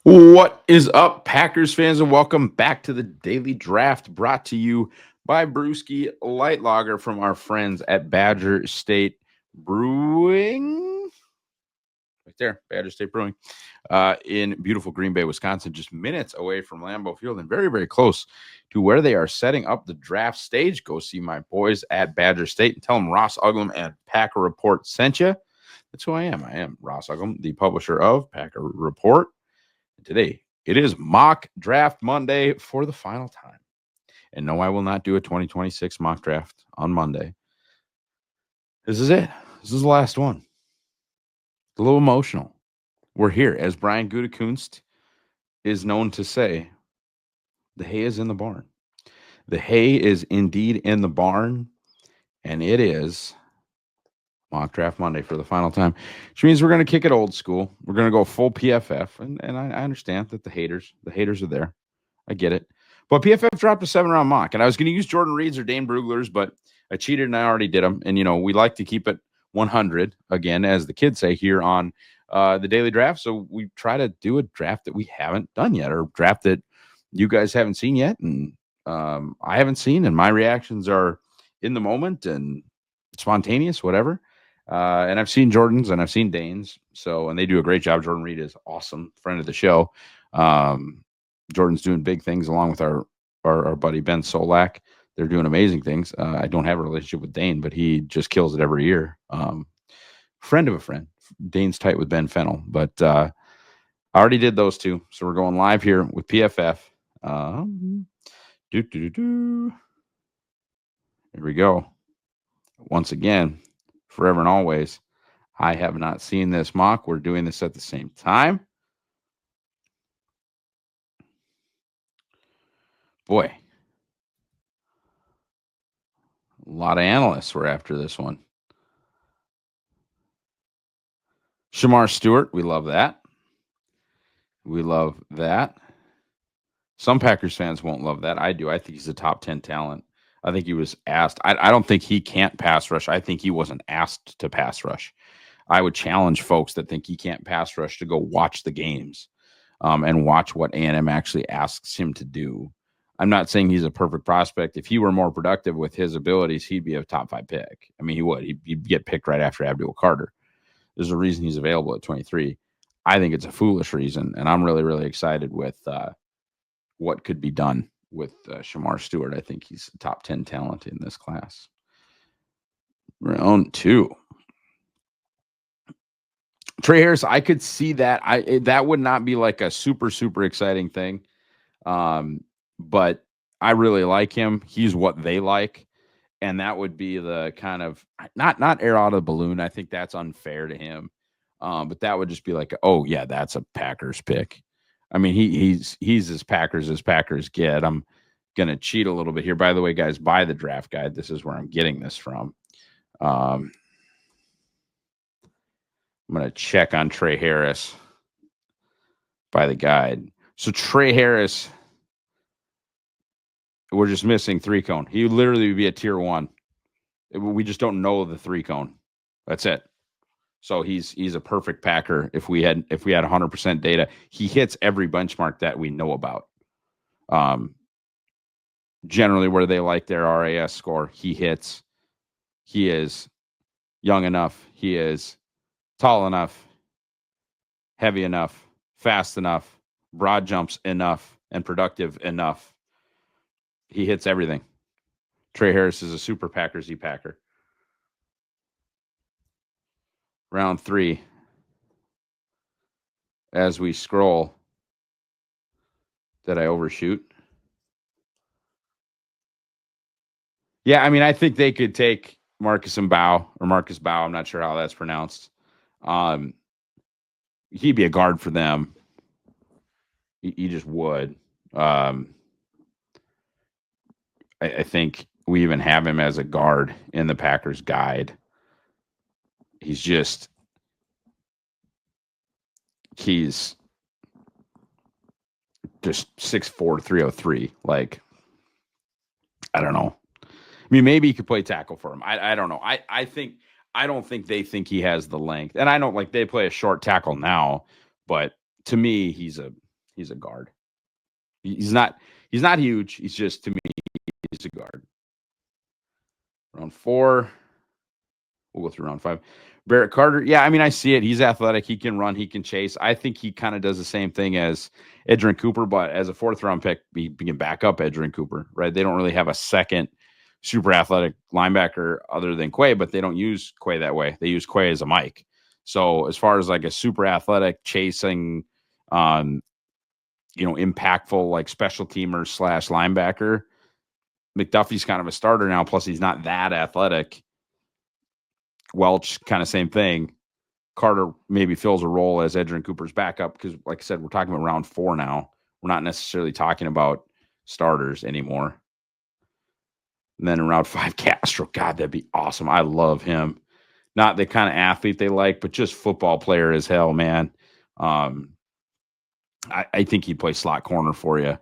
What is up, Packers fans, and welcome back to the Daily Draft, brought to you by Brewski Light Lager from our friends at Badger State Brewing. Right there, Badger State Brewing, in beautiful Green Bay, Wisconsin, just minutes away from Lambeau Field and very, very close to where they are setting up the draft stage. Go see my boys at Badger State and tell them Ross Uglem and Packer Report sent you. That's who I am. I am Ross Uglem, the publisher of Packer Report. Today, it is mock draft Monday for the final time. And no, I will not do a 2026 mock draft on Monday. This is it. This is the last one. It's a little emotional. We're here. As Brian Gutekunst is known to say, the hay is in the barn. The hay is indeed in the barn, and it is mock draft Monday for the final time, which means we're going to kick it old school. We're going to go full PFF, and I understand that the haters are there. I get it. But PFF dropped a 7-round mock, and I was going to use Jordan Reed's or Dane Brugler's, but I cheated and I already did them. And, we like to keep it 100, again, as the kids say here on the Daily Draft. So we try to do a draft that we haven't done yet, or draft that you guys haven't seen yet, and I haven't seen, and my reactions are in the moment and spontaneous, whatever. And I've seen Jordan's and I've seen Dane's. And they do a great job. Jordan Reed is awesome, friend of the show. Jordan's doing big things along with our buddy Ben Solak. They're doing amazing things. I don't have a relationship with Dane, but he just kills it every year. Friend of a friend. Dane's tight with Ben Fennell, but I already did those two. So we're going live here with PFF. Here we go. Once again, forever and always, I have not seen this mock. We're doing this at the same time. Boy, a lot of analysts were after this one. Shamar Stewart, we love that. We love that. Some Packers fans won't love that. I do. I think he's a top 10 talent. I think he was asked. I don't think he can't pass rush. I think he wasn't asked to pass rush. I would challenge folks that think he can't pass rush to go watch the games and watch what A&M actually asks him to do. I'm not saying he's a perfect prospect. If he were more productive with his abilities, he'd be a top 5 pick. I mean, he would. He'd get picked right after Abdul Carter. There's a reason he's available at 23. I think it's a foolish reason, and I'm really, really excited with what could be done with Shamar Stewart. I think he's a top 10 talent in this class. Round 2. Trey Harris, I could see that. That would not be like a super, super exciting thing. But I really like him. He's what they like. And that would be the kind of not air out of the balloon. I think that's unfair to him. But that would just be like, oh yeah, that's a Packers pick. I mean, he's as Packers get. I'm gonna cheat a little bit here. By the way, guys, buy the draft guide. This is where I'm getting this from. I'm gonna check on Trey Harris by the guide. So Trey Harris, we're just missing 3-cone. He literally would be a tier 1. We just don't know the 3-cone. That's it. So he's a perfect Packer. If we had 100% data, he hits every benchmark that we know about. Generally, where they like their RAS score, he hits. He is young enough. He is tall enough, heavy enough, fast enough, broad jumps enough, and productive enough. He hits everything. Trey Harris is a super Packer-y Packer. Round 3. As we scroll, did I overshoot? Yeah, I mean, I think they could take Marcus Bow. I'm not sure how that's pronounced. He'd be a guard for them. He just would. I think we even have him as a guard in the Packers guide. He's 6'4", 303. Like, I don't know. I mean, maybe he could play tackle for him. I don't know. I don't think they think he has the length. And I don't, like, they play a short tackle now, but to me, he's a He's a guard. He's not huge. He's just, to me, he's a guard. Round 4. We'll go through round 5. Barrett Carter. Yeah, I mean, I see it. He's athletic. He can run. He can chase. I think he kind of does the same thing as Edgerrin Cooper, but as a 4th-round pick, he can back up Edgerrin Cooper, right? They don't really have a second super athletic linebacker other than Quay, but they don't use Quay that way. They use Quay as a Mike. So as far as like a super athletic chasing, impactful like special teamer / linebacker, McDuffie's kind of a starter now. Plus, he's not that athletic. Welch, kind of same thing. Carter maybe fills a role as Edgerrin Cooper's backup because, like I said, we're talking about round 4 now. We're not necessarily talking about starters anymore. And then in round 5, Castro. God, that'd be awesome. I love him. Not the kind of athlete they like, but just football player as hell, man. I think he'd play slot corner for you.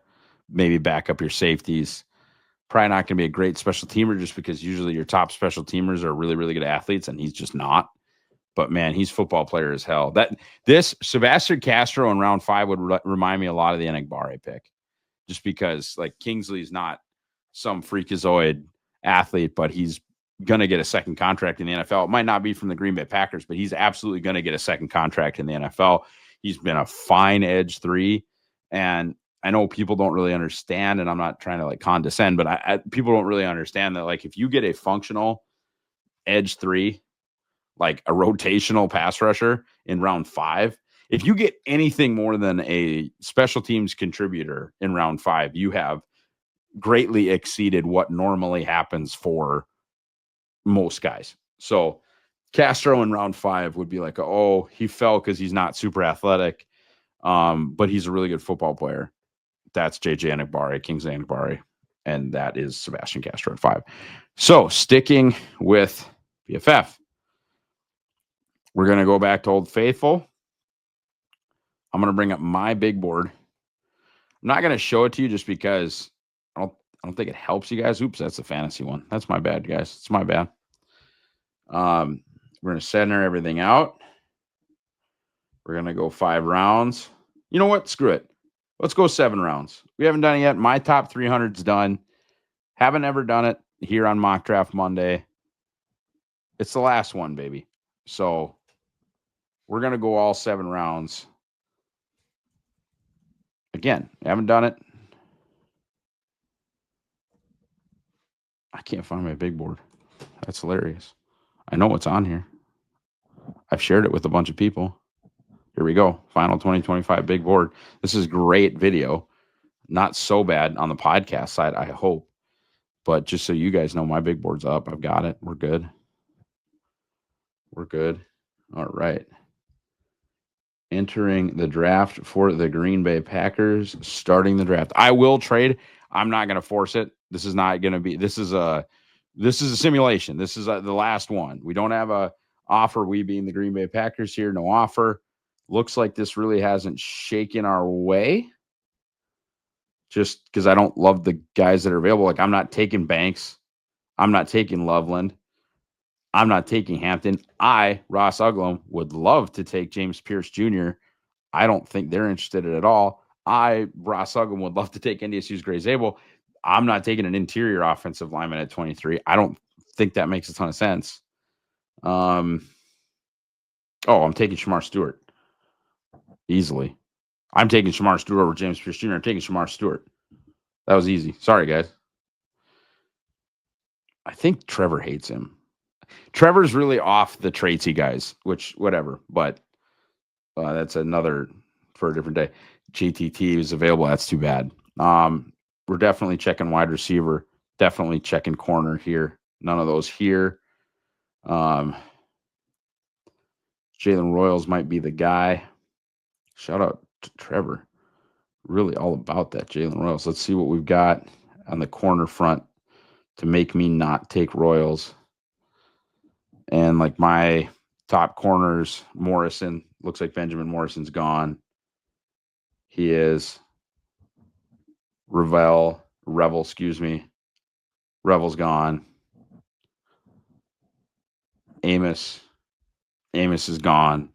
Maybe back up your safeties. Probably not going to be a great special teamer just because usually your top special teamers are really, really good athletes, and he's just not. But man, he's football player as hell. This Sebastian Castro in round 5 would remind me a lot of the Enagbare pick, just because like Kingsley's not some freakazoid athlete, but he's gonna get a second contract in the NFL. It might not be from the Green Bay Packers, but he's absolutely gonna get a second contract in the NFL. He's been a fine edge 3, and I know people don't really understand, and I'm not trying to like condescend, but people don't really understand that like if you get a functional edge 3, like a rotational pass rusher in round 5, if you get anything more than a special teams contributor in round 5, you have greatly exceeded what normally happens for most guys. So Castro in round 5 would be like, oh, he fell because he's not super athletic, but he's a really good football player. That's JJ Enagbare, Kingsley Enagbare, and that is Sebastian Castro at 5. So sticking with PFF, we're going to go back to Old Faithful. I'm going to bring up my big board. I'm not going to show it to you just because I don't think it helps you guys. Oops, that's the fantasy one. That's my bad, guys. It's my bad. We're going to center everything out. We're going to go 5 rounds. You know what? Screw it. Let's go 7 rounds. We haven't done it yet. My top 300's done. Haven't ever done it here on Mock Draft Monday. It's the last one, baby. So we're going to go all 7 rounds. Again, haven't done it. I can't find my big board. That's hilarious. I know what's on here. I've shared it with a bunch of people. Here we go. Final 2025 big board. This is great video. Not so bad on the podcast side, I hope. But just so you guys know, my big board's up. I've got it. We're good. We're good. All right. Entering the draft for the Green Bay Packers. Starting the draft. I will trade. I'm not going to force it. This is not going to be. This is a simulation. This is the last one. We don't have a offer. We being the Green Bay Packers here. No offer. Looks like this really hasn't shaken our way. Just because I don't love the guys that are available. Like I'm not taking Banks. I'm not taking Loveland. I'm not taking Hampton. Ross Uglem, would love to take James Pierce Jr. I don't think they're interested at all. Ross Uglem, would love to take NDSU's Gray Zabel. I'm not taking an interior offensive lineman at 23. I don't think that makes a ton of sense. I'm taking Shamar Stewart. Easily. I'm taking Shamar Stewart over James Pierce Jr. I'm taking Shamar Stewart. That was easy. Sorry, guys. I think Trevor hates him. Trevor's really off the traitsy guys, which, whatever. But that's another for a different day. GTT is available. That's too bad. We're definitely checking wide receiver. Definitely checking corner here. None of those here. Jalen Royals might be the guy. Shout out to Trevor. Really all about that Jalen Royals. Let's see what we've got on the corner front to make me not take Royals. And like my top corners, Morrison. Looks like Benjamin Morrison's gone. He is. Revel, excuse me. Revel's gone. Amos is gone.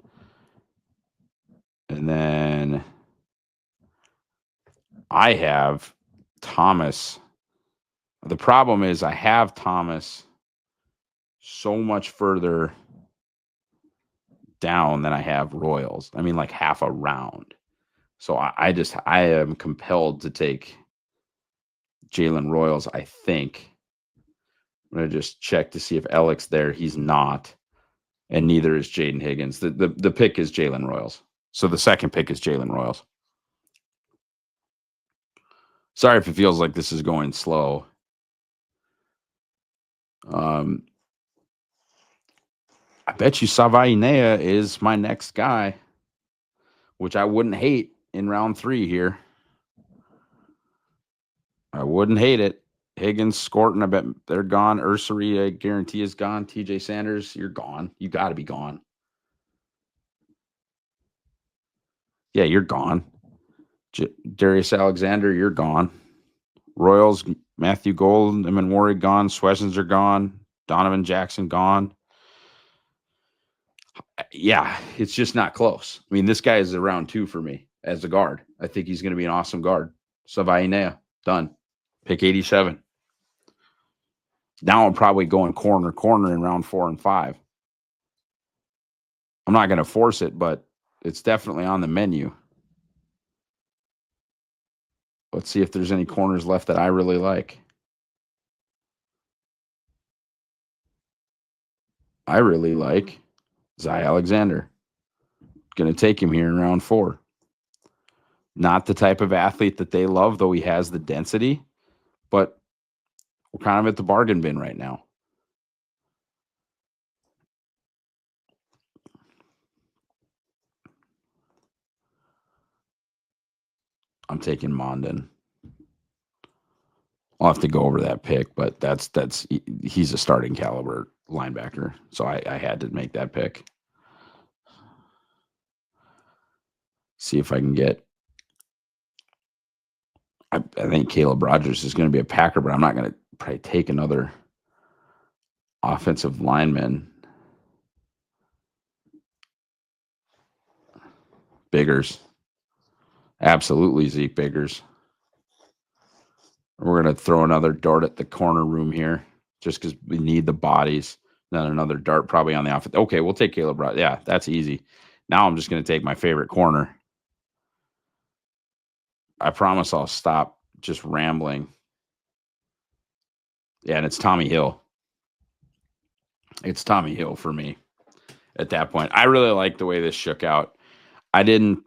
And then I have Thomas. The problem is I have Thomas so much further down than I have Royals. I mean, like half a round. So I am compelled to take Jalen Royals, I think. I'm going to just check to see if Alex there. He's not. And neither is Jaden Higgins. The pick is Jalen Royals. So the second pick is Jalen Royals. Sorry if it feels like this is going slow. I bet you Savainea is my next guy, which I wouldn't hate in round 3 here. I wouldn't hate it. Higgins, Scorton, I bet they're gone. Ursery, I guarantee, is gone. TJ Sanders, you're gone. You got to be gone. Yeah, you're gone. Darius Alexander, you're gone. Royals, Matthew Gold, Eamon Warwick gone. Swessens are gone. Donovan Jackson gone. Yeah, it's just not close. I mean, this guy is a round 2 for me as a guard. I think he's going to be an awesome guard. Savainea, done. Pick 87. Now I'm probably going corner in round 4 and 5. I'm not going to force it, but it's definitely on the menu. Let's see if there's any corners left that I really like. I really like Zy Alexander. Going to take him here in round 4. Not the type of athlete that they love, though he has the density, but we're kind of at the bargain bin right now. I'm taking Mondin. I'll have to go over that pick, but he's a starting caliber linebacker, so I had to make that pick. See if I can get. I think Caleb Rogers is going to be a Packer, but I'm not going to probably take another offensive lineman. Biggers. Absolutely, Zeke Biggers. We're going to throw another dart at the corner room here just because we need the bodies. Then another dart probably on the offense. Okay, we'll take Caleb Rogers. Yeah, that's easy. Now I'm just going to take my favorite corner. I promise I'll stop just rambling. Yeah, and it's Tommy Hill. It's Tommy Hill for me at that point. I really like the way this shook out. I didn't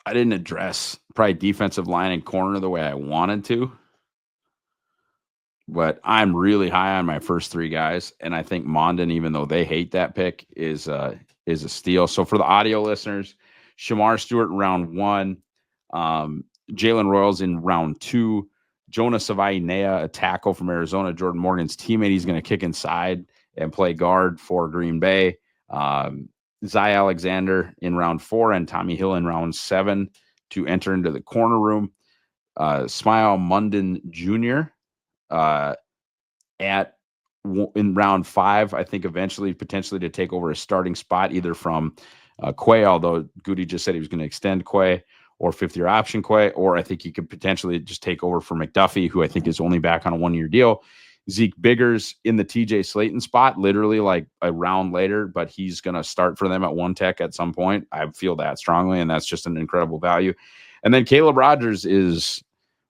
address probably defensive line and corner the way I wanted to, but I'm really high on my first 3 guys, and I think Mondin, even though they hate that pick, is a steal. So for the audio listeners, Shamar Stewart in round 1, Jalen Royals in round 2, Jonah Savainea, a tackle from Arizona, Jordan Morgan's teammate. He's going to kick inside and play guard for Green Bay. Zy Alexander in round 4 and Tommy Hill in round 7 to enter into the corner room. Smile Munden Jr. In round 5, I think eventually potentially to take over a starting spot either from Quay, although Goody just said he was going to extend Quay, or 5th-year option Quay, or I think he could potentially just take over for McDuffie, who I think is only back on a 1-year deal. Zeke Biggers in the TJ Slayton spot, literally like a round later, but he's going to start for them at 1 Tech at some point. I feel that strongly, and that's just an incredible value. And then Caleb Rogers is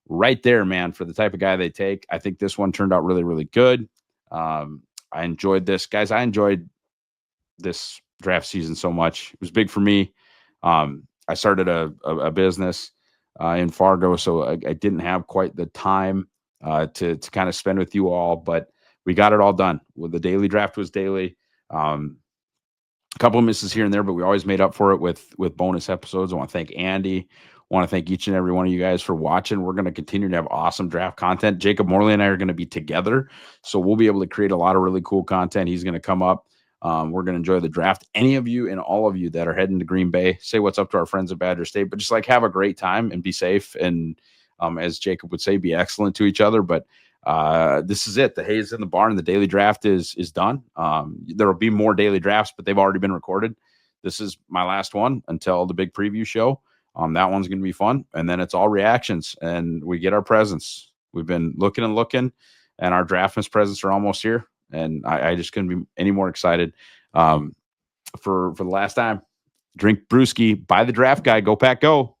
right there, man, for the type of guy they take. I think this one turned out really, really good. I enjoyed this. Guys, I enjoyed this draft season so much. It was big for me. I started a business in Fargo, so I didn't have quite the time to kind of spend with you all, but we got it all done. Well, the daily draft was daily. A couple of misses here and there, but we always made up for it with bonus episodes. I want to thank Andy. I want to thank each and every one of you guys for watching. We're going to continue to have awesome draft content. Jacob Morley and I are going to be together, so we'll be able to create a lot of really cool content. He's going to come up. We're going to enjoy the draft. Any of you and all of you that are heading to Green Bay, say what's up to our friends at Badger State, but just like have a great time and be safe. And as Jacob would say, be excellent to each other. But this is it. The hay's in the barn. The daily draft is done. There will be more daily drafts, but they've already been recorded. This is my last one until the big preview show. That one's going to be fun. And then it's all reactions, and we get our presents. We've been looking and looking, and our Draftmas presents are almost here. And I just couldn't be any more excited. For the last time, drink brewski, buy the draft guide, go Pack Go.